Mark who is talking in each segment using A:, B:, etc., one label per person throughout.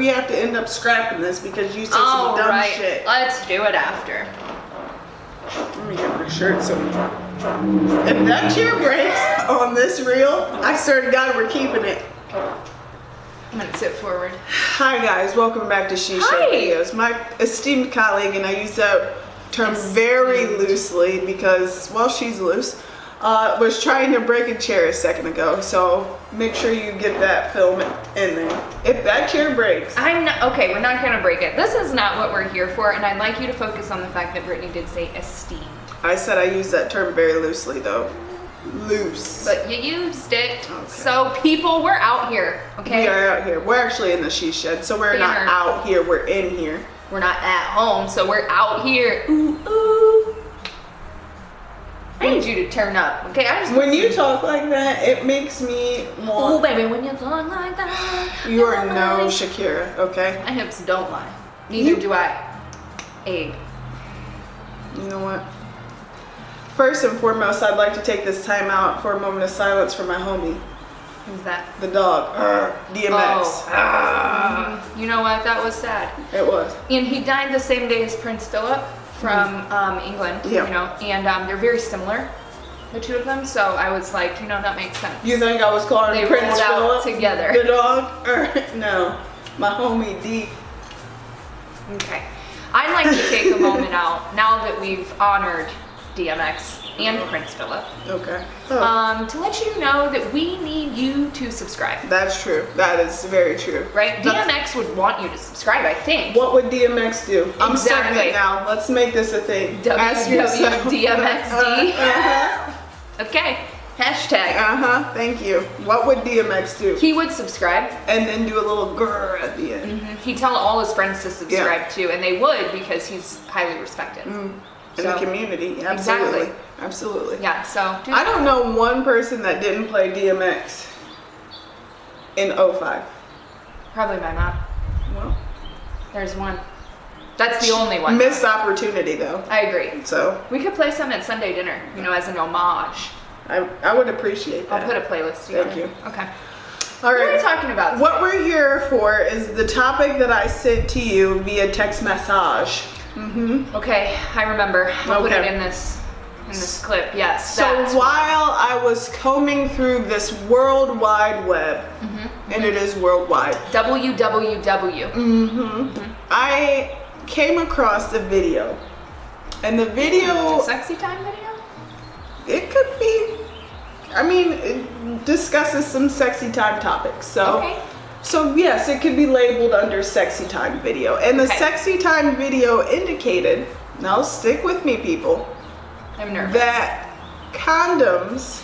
A: we have to end up scrapping this because you said some dumb shit.
B: Let's do it after.
A: Let me get my shirt so if that chair breaks on this reel, I swear to God we're keeping it.
B: I'm gonna sit forward.
A: Hi guys, welcome back to She Show Videos. My esteemed colleague, and I use that term very loosely because, well, she's loose, was trying to break a chair a second ago, so make sure you get that film in there. If that chair breaks.
B: Okay, we're not gonna break it. This is not what we're here for, and I'd like you to focus on the fact that Britany did say esteemed.
A: I said I use that term very loosely though. Loose.
B: But you used it. Okay. So people, we're out here, okay?
A: We are out here. We're actually in the she shed, so we're not out here, we're in here.
B: We're not at home, so we're out here. Ooh, ooh. I need you to turn up, okay?
A: When you talk like that, it makes me more.
B: Oh, baby, when you talk like that.
A: You are no Shakira, okay?
B: My hips don't lie. Neither do I. Abe.
A: You know what? First and foremost, I'd like to take this time out for a moment of silence for my homie.
B: Who's that?
A: The dog. DMX.
B: Oh. You know what? That was sad.
A: It was.
B: And he died the same day as Prince Philip from England.
A: Yeah.
B: You know, and they're very similar, the two of them. So I was like, you know, that makes sense.
A: You think I was calling
B: they
A: Prince Philip
B: together?
A: The dog? No, my homie D.
B: Okay. I'd like to take a moment out now that we've honored DMX and Prince Philip.
A: Okay.
B: To let you know that we need you to subscribe.
A: That's true. That is very true.
B: Right? DMX would want you to subscribe, I think.
A: What would DMX do? I'm
B: Exactly.
A: starting it now. Let's make this a thing.
B: WWDMXD. Okay. Hashtag.
A: Thank you. What would DMX do?
B: He would subscribe.
A: And then do a little grrr at the end.
B: He'd tell all his friends to subscribe too, and they would because he's highly respected.
A: In the community, absolutely.
B: Exactly.
A: Absolutely.
B: Yeah, so.
A: I don't know one person that didn't play DMX in 05.
B: Probably my mom.
A: Well,
B: there's one. That's the only one.
A: Missed opportunity though.
B: I agree.
A: So.
B: We could play some at Sunday dinner, you know, as an homage.
A: I would appreciate that.
B: I'll put a playlist together.
A: Thank you.
B: Okay.
A: All right.
B: What are we talking about today?
A: What we're here for is the topic that I sent to you via text message.
B: Okay, I remember. I'll put it in this clip. Yes.
A: So while I was combing through this World Wide Web, and it is worldwide.
B: WWW.
A: I came across a video, and the video.
B: A sexy time video?
A: It could be. I mean, it discusses some sexy time topics. So.
B: Okay.
A: So yes, it could be labeled under sexy time video. And the sexy time video indicated, now stick with me people,
B: I'm nervous.
A: that condoms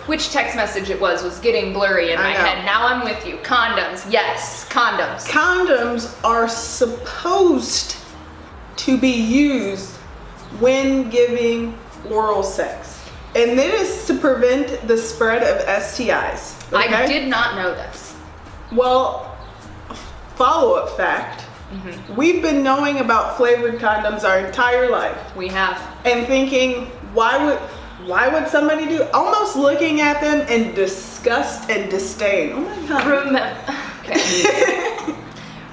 B: which text message it was getting blurry in my head. Now I'm with you. Condoms, yes, condoms.
A: Condoms are supposed to be used when giving oral sex. And this is to prevent the spread of STIs. Okay?
B: I did not know this.
A: Well, follow-up fact. We've been knowing about flavored condoms our entire life.
B: We have.
A: And thinking, why would somebody do? Almost looking at them in disgust and disdain. Oh my God.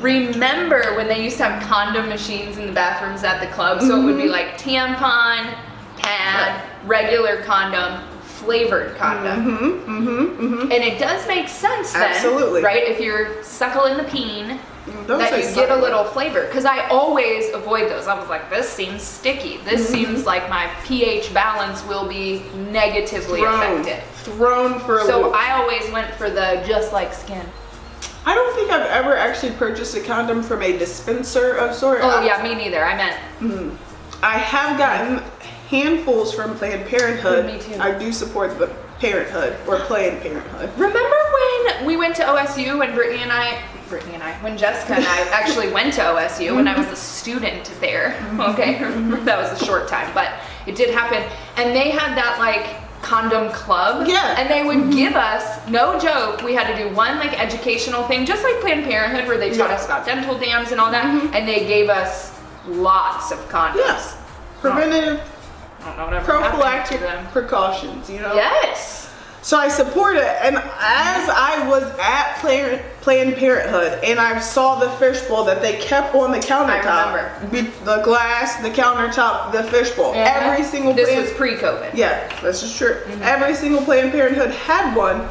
B: Remember when they used to have condom machines in the bathrooms at the club? So it would be like tampon, pad, regular condom, flavored condom. And it does make sense then,
A: absolutely,
B: right? If you're suckling the peen,
A: Don't
B: that
A: say
B: you get a
A: suckling.
B: little flavor. Because I always avoid those. I was like, this seems sticky. This seems like my pH balance will be negatively affected.
A: Thrown for a
B: So
A: loop.
B: I always went for the just like skin.
A: I don't think I've ever actually purchased a condom from a dispenser of sort.
B: Oh yeah, me neither. I meant.
A: I have gotten handfuls from Planned Parenthood.
B: Me too.
A: I do support the Parenthood or Planned Parenthood.
B: Remember when we went to OSU when when Jessica and I actually went to OSU when I was a student there. Okay, that was a short time, but it did happen. And they had that like condom club.
A: Yeah.
B: And they would give us, no joke, we had to do one like educational thing, just like Planned Parenthood, where they taught us about dental dams and all that. And they gave us lots of condoms.
A: Yes. Preventative,
B: I don't know whatever
A: prophylactic precautions, you know?
B: Yes.
A: So I support it, and as I was at Planned Parenthood, and I saw the fishbowl that they kept on the countertop.
B: I remember.
A: The glass, the countertop, the fishbowl. Every single
B: This was pre-COVID.
A: Yeah, this is true. Every single Planned Parenthood had one,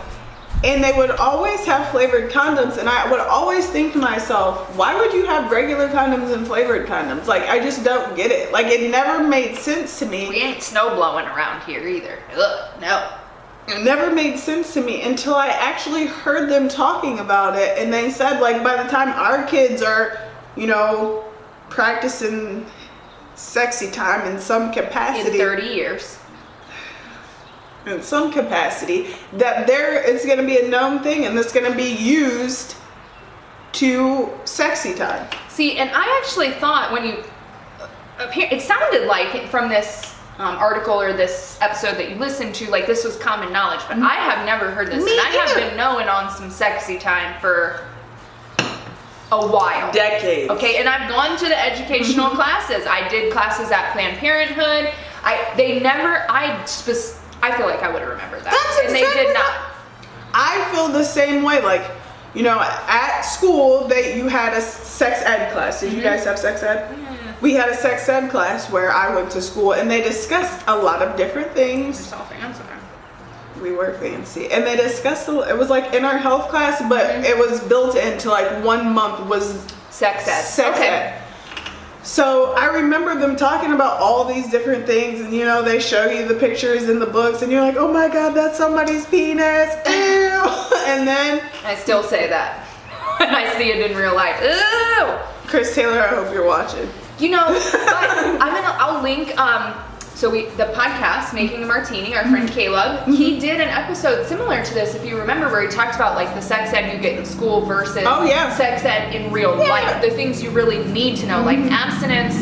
A: and they would always have flavored condoms, and I would always think to myself, why would you have regular condoms and flavored condoms? Like, I just don't get it. Like, it never made sense to me.
B: We ain't snow blowing around here either. Ugh, no.
A: It never made sense to me until I actually heard them talking about it, and they said, like, by the time our kids are, you know, practicing sexy time in some capacity,
B: In 30 years.
A: in some capacity, that it's going to be a known thing, and it's going to be used to sexy time.
B: See, and I actually thought when you, it sounded like from this article or this episode that you listened to, like this was common knowledge, but I have never heard this.
A: Me
B: and I have
A: either.
B: been knowing on some sexy time for a while.
A: Decades.
B: Okay, and I've gone to the educational classes. I did classes at Planned Parenthood. I feel like I would have remembered that.
A: That's
B: and they
A: exactly
B: did not.
A: I feel the same way. Like, you know, at school, you had a sex ed class. Did you guys have sex ed?
B: Yeah.
A: We had a sex ed class where I went to school, and they discussed a lot of different things.
B: It's all fancy.
A: We were fancy, and they discussed. It was like in our health class, but it was built into like 1 month was
B: Sex ed.
A: sex ed. So I remember them talking about all these different things, and you know, they show you the pictures in the books, and you're like, oh my god, that's somebody's penis. Ew. And then
B: I still say that when I see it in real life. Ew.
A: Chris Taylor, I hope you're watching.
B: You know, but I'll link, the podcast, Making a Martini, our friend Caleb, he did an episode similar to this, if you remember, where he talked about like the sex ed you get in school versus sex ed in real life. The things you really need to know, like abstinence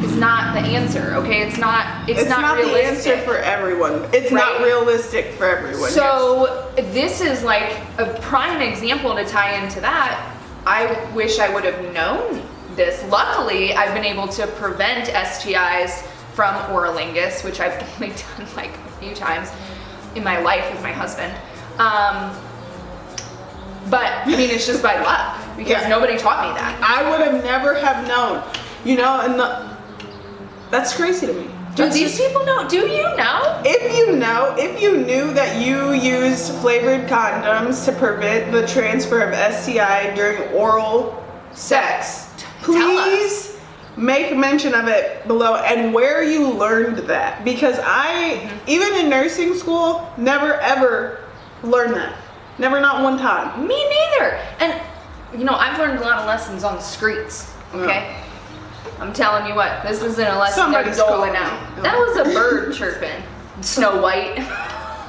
B: is not the answer, okay? It's not
A: not
B: realistic.
A: the answer for everyone. It's not realistic for everyone.
B: So this is like a prime example to tie into that. I wish I would have known this. Luckily, I've been able to prevent STIs from Oralingus, which I've only done like a few times in my life with my husband. But I mean, it's just by luck because nobody taught me that.
A: I would have never have known, you know, and that's crazy to me.
B: Do these people know? Do you know?
A: If you knew that you used flavored condoms to prevent the transfer of STI during oral sex, please make mention of it below and where you learned that. Because I, even in nursing school, never ever learned that. Never, not one time.
B: Me neither. And, you know, I've learned a lot of lessons on the streets, okay? I'm telling you what, this isn't a lesson
A: Somebody's
B: they're doling
A: calling
B: out.
A: me.
B: That was a bird chirping. Snow White.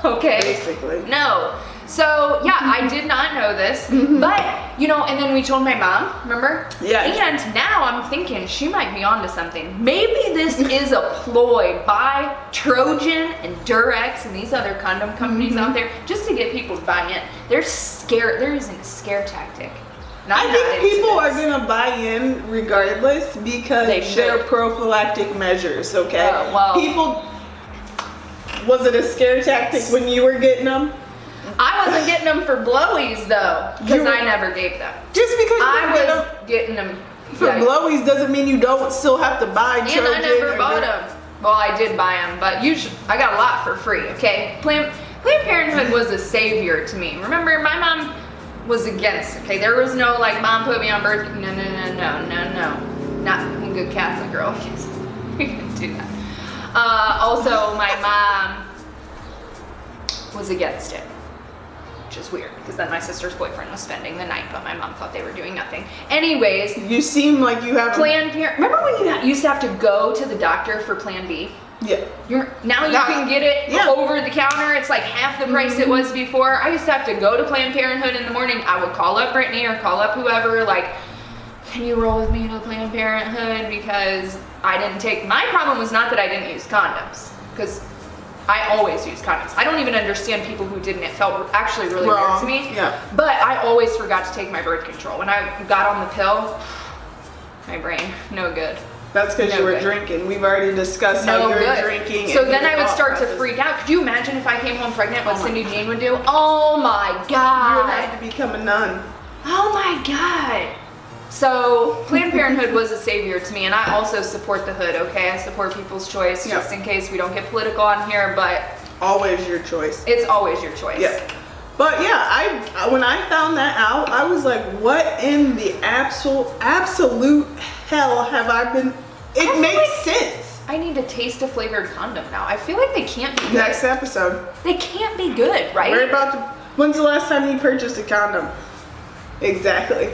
B: Okay?
A: Basically.
B: No. So, yeah, I did not know this. But, you know, and then we told my mom, remember?
A: Yeah.
B: And now I'm thinking she might be onto something. Maybe this is a ploy by Trojan and Durex and these other condom companies out there just to get people to buy in. They're scared. They're using a scare tactic.
A: I think people are going to buy in regardless because they're prophylactic measures, okay? People, was it a scare tactic when you were getting them?
B: I wasn't getting them for blowies though, because I never gave them.
A: Just because
B: I was getting them
A: for blowies doesn't mean you don't still have to buy Trojan.
B: And I never bought them. Well, I did buy them, but I got a lot for free, okay? Planned Parenthood was a savior to me. Remember, my mom was against, okay? There was no like, mom put me on birth. No. Not a good Catholic girl. We didn't do that. Also, my mom was against it, which is weird because then my sister's boyfriend was spending the night, but my mom thought they were doing nothing. Anyways,
A: you seem like you have
B: Planned Parenthood. Remember when you used to have to go to the doctor for Plan B?
A: Yeah.
B: Now you can get it over the counter. It's like half the price it was before. I used to have to go to Planned Parenthood in the morning. I would call up Britany or call up whoever, like, can you roll with me to Planned Parenthood? Because I didn't take, my problem was not that I didn't use condoms, because I always use condoms. I don't even understand people who didn't. It felt actually really weird to me.
A: Yeah.
B: But I always forgot to take my birth control. When I got on the pill, my brain, no good.
A: That's because
B: No
A: you were
B: good.
A: drinking. We've already discussed how
B: No
A: you're
B: good.
A: drinking.
B: So
A: and
B: then
A: your
B: I would
A: thought
B: start to
A: process.
B: freak out. Could you imagine if I came home pregnant, what
A: Oh my
B: Cindy Jean would do? Oh my
A: You would
B: God.
A: have to become a nun.
B: Oh my God. So Planned Parenthood was a savior to me, and I also support the hood, okay? I support people's choice, just in case we don't get political on here, but
A: Always your choice.
B: it's always your choice.
A: Yeah. But yeah, when I found that out, I was like, what in the absolute hell have I been? It
B: feel
A: makes
B: like-
A: sense.
B: I need to taste a flavored condom now. I feel like they can't be good.
A: Next episode.
B: They can't be good, right?
A: We're about to. When's the last time you purchased a condom? Exactly.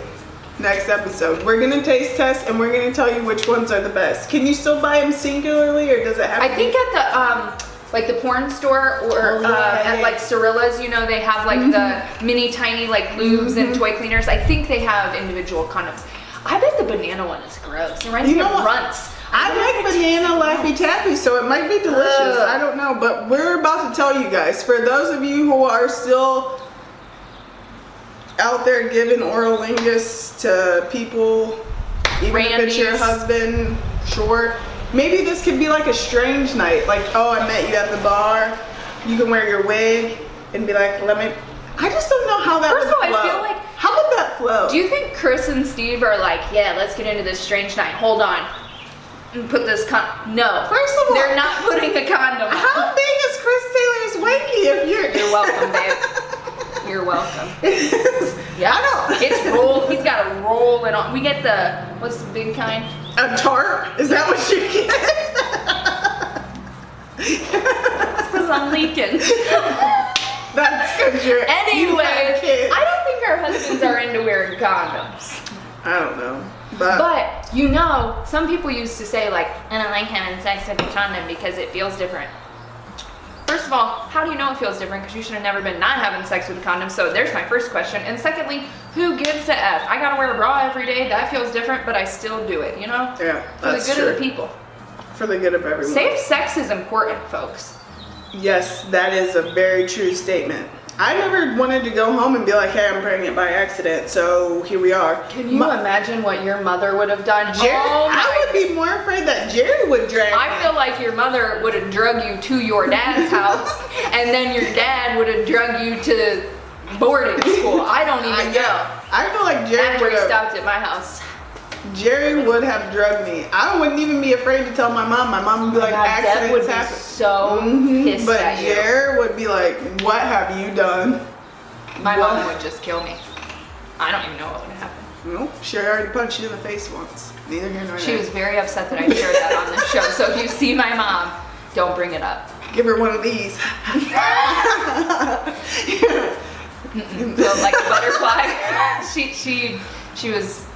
A: Next episode. We're gonna taste test and we're gonna tell you which ones are the best. Can you still buy them singularly, or does it have?
B: I
A: to
B: think
A: be-
B: at the like the porn store or at like Cirilla's, you know, they have like the mini tiny like lubes and toy cleaners. I think they have individual condoms. I bet the banana one is gross. It reminds me of
A: what?
B: runts.
A: I like banana Laffy Taffy, so it might be delicious.
B: Ugh.
A: I don't know, but we're about to tell you guys. For those of you who are still out there giving oral lingus to people, even if it's your
B: Randies.
A: husband, sure. Maybe this could be like a strange night. Like, oh, I met you at the bar. You can wear your wig and be like, let me. I just don't know how that
B: First
A: would
B: of all,
A: flow.
B: I feel like-
A: How would that flow?
B: Do you think Chris and Steve are like, yeah, let's get into this strange night. Hold on. And put this No.
A: First of all,
B: They're not putting a condom on.
A: how big is Chris Taylor's wanky if you're
B: You're welcome, babe. You're welcome. Yeah,
A: I don't.
B: It's roll. He's got a roll it on. We get the, what's the big kind?
A: A tart? Is that what you get?
B: Because I'm leaking.
A: That's because you have
B: Anyway,
A: kids.
B: I don't think our husbands are into wearing condoms.
A: I don't know. But,
B: But, you know, some people used to say like, I don't like having sex with a condom because it feels different. First of all, how do you know it feels different? Because you should have never been not having sex with a condom. So there's my first question. And secondly, who gives a F? I gotta wear a bra every day. That feels different, but I still do it, you know?
A: yeah,
B: For the
A: that's
B: good
A: true.
B: of the people.
A: For the good of everyone.
B: Safe sex is important, folks.
A: Yes, that is a very true statement. I never wanted to go home and be like, hey, I'm pregnant by accident, so here we are.
B: Can you imagine what your mother would have done?
A: Jerry,
B: Oh my-
A: I would be more afraid that Jerry would drag
B: I
A: me.
B: feel like your mother would have drug you to your dad's house, and then your dad would have drug you to boarding school. I don't even know.
A: I feel like Jerry
B: After
A: would
B: he
A: have.
B: stopped at my house.
A: Jerry would have drugged me. I wouldn't even be afraid to tell my mom. My mom would be like,
B: God, Deb
A: accidents
B: would be
A: happen.
B: so pissed
A: But
B: at you.
A: Jerry would be like, what have you done?
B: My
A: What?
B: mom would just kill me. I don't even know what would happen.
A: Nope, she already punched you in the face once. Neither here nor
B: She
A: there.
B: was very upset that I shared that on this show. So if you see my mom, don't bring it up.
A: Give her one of these.
B: Feel like a butterfly. She was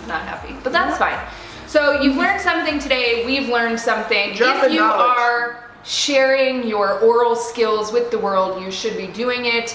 B: not happy, but that's fine. So you've learned something today. We've learned something.
A: Drop
B: If
A: in
B: you
A: knowledge.
B: are sharing your oral skills with the world, you should be doing it.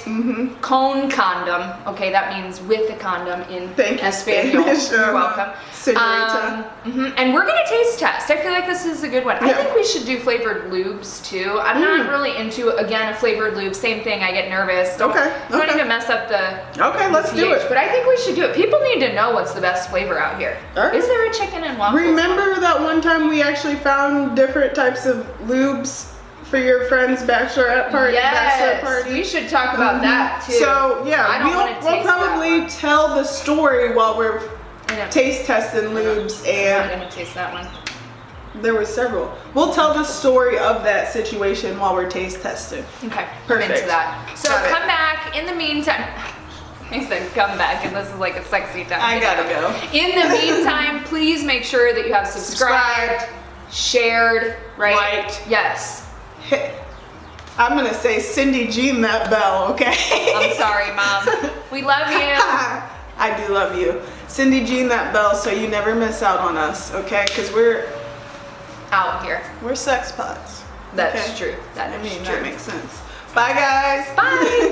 B: Con condom. Okay, that means with a condom in
A: Thank you,
B: Espanol.
A: Spanish.
B: You're welcome.
A: Senorita.
B: And we're gonna taste test. I feel like this is a good one. I
A: Yeah.
B: think we should do flavored lubes too. I'm not really into, again, a flavored lube. Same thing. I get nervous. Don't
A: Okay.
B: even mess up the
A: Okay, let's do
B: pH,
A: it.
B: but I think we should do it. People need to know what's the best flavor out here.
A: All right.
B: Is there a chicken and waffles?
A: Remember that one time we actually found different types of lubes for your friend's bachelorette party? Bachelor
B: Yes,
A: party?
B: we should talk about that too.
A: So
B: I
A: yeah,
B: don't wanna
A: we'll
B: taste that
A: probably
B: one.
A: tell the story while we're
B: I know.
A: taste testing lubes,
B: I'm not
A: and
B: gonna taste that one.
A: there were several. We'll tell the story of that situation while we're taste testing.
B: Okay,
A: Perfect.
B: I'm into that. So
A: Got it.
B: come back. In the meantime, I said come back, and this is like a sexy time.
A: I gotta go.
B: In the meantime, please make sure that you have subscribed, shared, right?
A: Liked.
B: Yes.
A: I'm gonna say Cindy Jean that bell, okay?
B: I'm sorry, Mom. We love you.
A: I do love you. Cindy Jean that bell so you never miss out on us, okay? Because we're
B: Out here.
A: sex pots.
B: That's
A: okay?
B: true. That
A: I
B: is
A: mean,
B: true.
A: that makes sense. Bye, guys.
B: Bye.